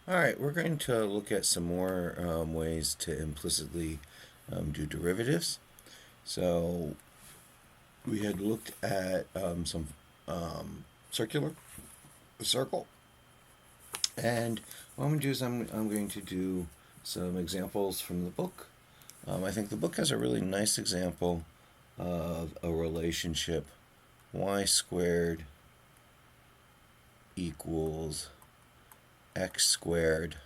Alright, we're going to look at some more ways to implicitly do derivatives. So we had looked at some circle, and what I'm going to do is I'm going to do some examples from the book. I think the book has a really nice example of a relationship y squared equals x squared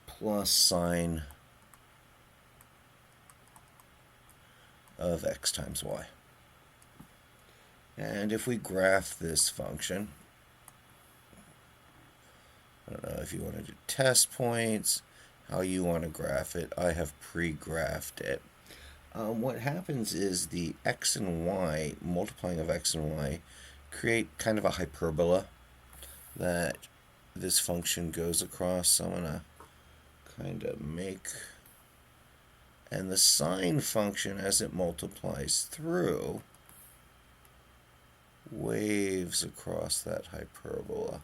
plus sine of x times y. And if we graph this function, I don't know if you want to do test points, how you want to graph it. I have pre-graphed it. What happens is the x and y, multiplying of x and y, create kind of a hyperbola that this function goes across. So I'm going to kind of make, and the sine function as it multiplies through waves across that hyperbola.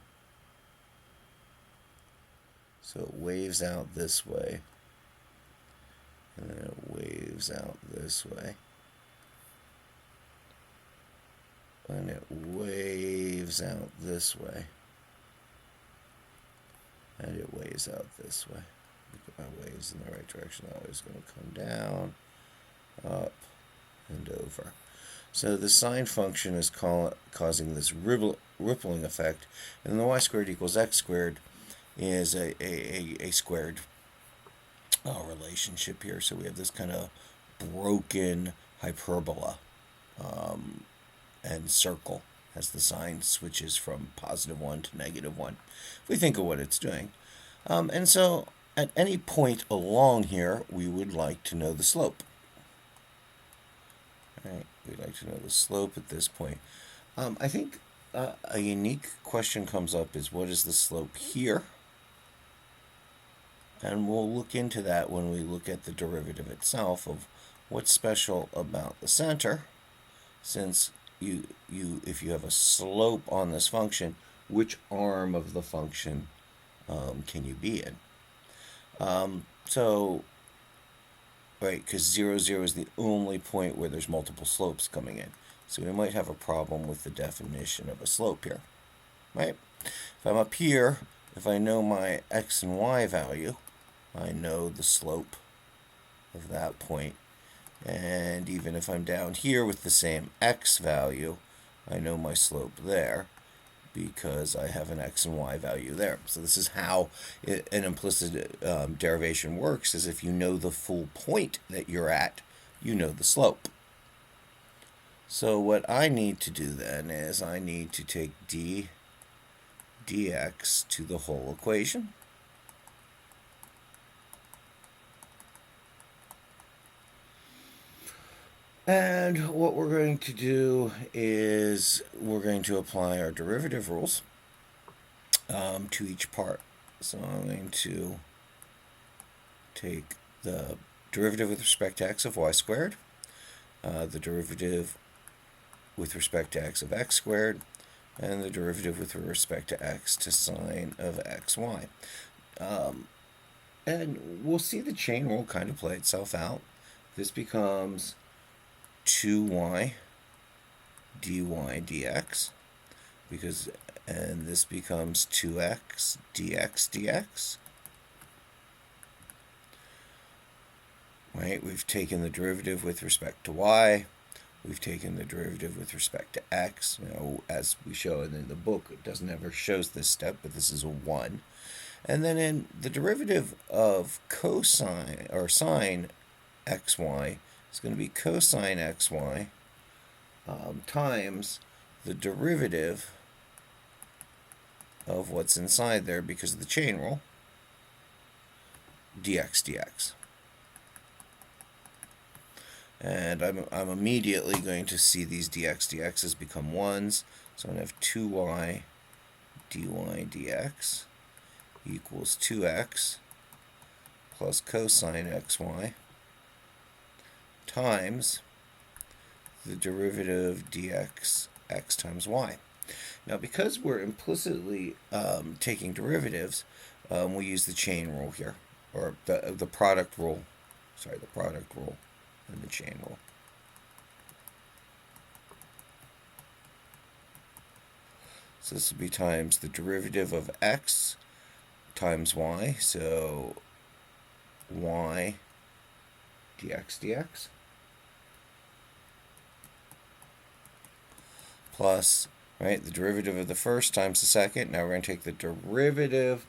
So it waves out this way, and then it waves out this way, and it waves out this way, and it waves out this way. Look at my waves in the right direction. Always going to come down, up, and over. So the sine function is causing this rippling effect, and the y squared equals x squared is a squared relationship here. So we have this kind of broken hyperbola and circle as the sign switches from +1 to -1. If we think of what it's doing. And so at any point along here, we would like to know the slope. All right, we'd like to know the slope at this point. I think a unique question comes up is what is the slope here? And we'll look into that when we look at the derivative itself of what's special about the center, since if you have a slope on this function, which arm of the function can you be in? Right, because 0, 0 is the only point where there's multiple slopes coming in. So we might have a problem with the definition of a slope here, right? If I'm up here, if I know my x and y value, I know the slope of that point. And even if I'm down here with the same x value, I know my slope there because I have an x and y value there. So this is how an implicit derivation works, is if you know the full point that you're at, you know the slope. So what I need to do then is I need to take dx to the whole equation. And what we're going to do is we're going to apply our derivative rules to each part. So I'm going to take the derivative with respect to x of y squared, the derivative with respect to x of x squared, and the derivative with respect to x to sine of xy. And we'll see the chain rule kind of play itself out. This becomes 2y dy dx, and this becomes 2x dx dx. Right, we've taken the derivative with respect to y, we've taken the derivative with respect to x. As we show in the book, it doesn't ever shows this step, but this is a 1. And then in the derivative of cosine or sine xy, it's going to be cosine xy times the derivative of what's inside there because of the chain rule, dx dx. And I'm immediately going to see these dx dx's become 1s. So I'm going to have 2y dy dx equals 2x plus cosine xy times the derivative dx x times y. Now, because we're implicitly taking derivatives, we use the chain rule here, or the product rule. Sorry, the product rule and the chain rule. So this would be times the derivative of x times y. So y dx plus, right, the derivative of the first times the second. Now we're going to take the derivative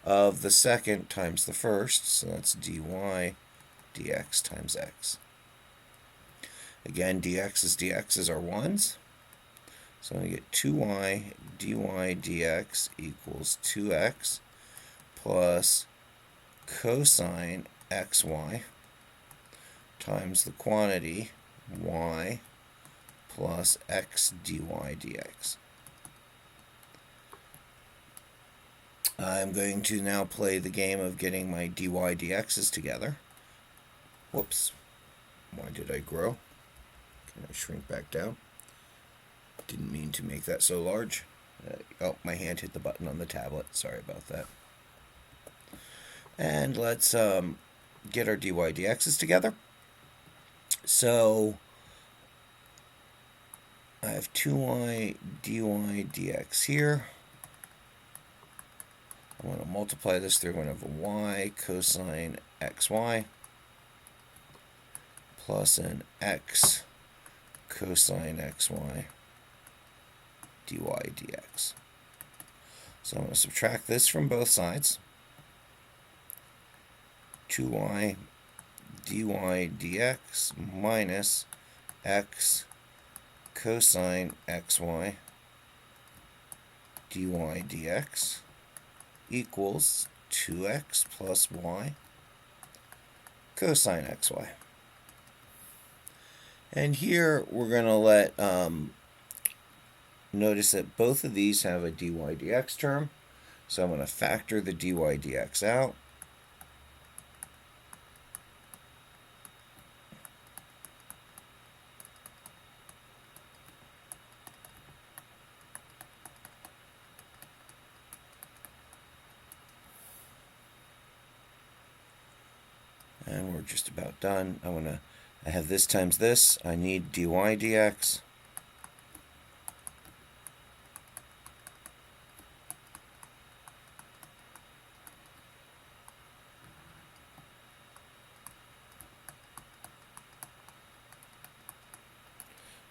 of the second times the first. So that's dy dx times x. Again, dx's are 1s. So I'm going to get 2y dy dx equals 2x plus cosine xy times the quantity y plus x dy dx. I'm going to now play the game of getting my dy dx's together. Whoops. Why did I grow? Can I shrink back down? Didn't mean to make that so large. Oh, my hand hit the button on the tablet. Sorry about that. And let's get our dy dx's together. So I have 2y dy dx here. I'm going to multiply this through. I'm going to have a y cosine xy plus an x cosine xy dy dx. So I'm going to subtract this from both sides. 2y dy dx minus x cosine xy dy dx equals 2x plus y cosine xy. And here we're going to let notice that both of these have a dy dx term. So I'm going to factor the dy dx out. And we're just about done. I have this times this. I need dy dx.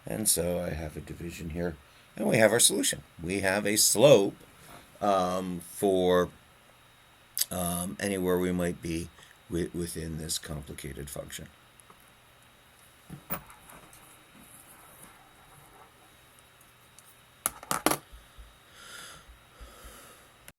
And so I have a division here. And we have our solution. We have a slope for anywhere we might be within this complicated function.